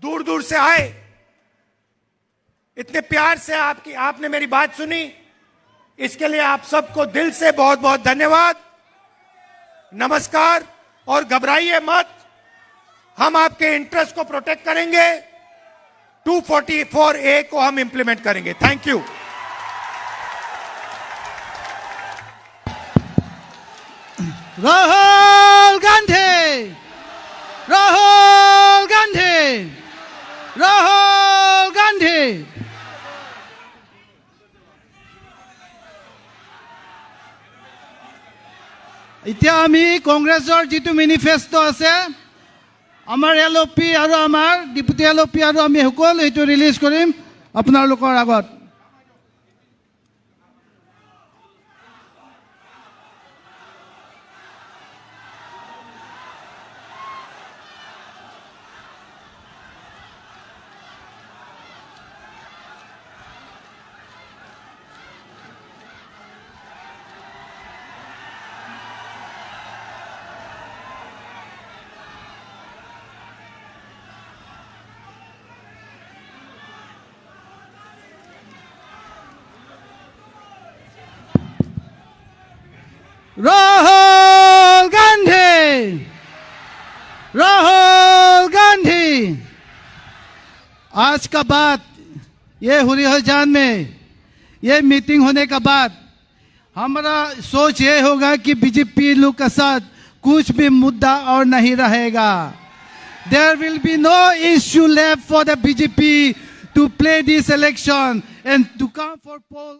दूर दूर से आए, इतने प्यार से आपने मेरी बात सुनी, इसके लिए आप सबको दिल से बहुत बहुत धन्यवाद, नमस्कार। और घबराइए मत, हम आपके इंटरेस्ट को प्रोटेक्ट करेंगे। 244A को हम इंप्लीमेंट करेंगे। Thank you. राहुल गांधी, राहुल गांधी, राहुल गांधी। এতিয়া আমি কংগ্ৰেছৰ যিটো মেনিফেষ্টো আছে, আমাৰ LOP আৰু আমাৰ ডিপুটি LOP আৰু আমি সকলো এইটো ৰিলিজ কৰিম আপোনালোকৰ আগত। राहुल गांधी, राहुल गांधी। आज का बात ये हुरिहरजान में ये मीटिंग होने का बाद हमारा सोच ये होगा कि बीजेपी लोग का साथ कुछ भी मुद्दा और नहीं रहेगा। There will be no issue left for the BJP to play this election and to come for poll.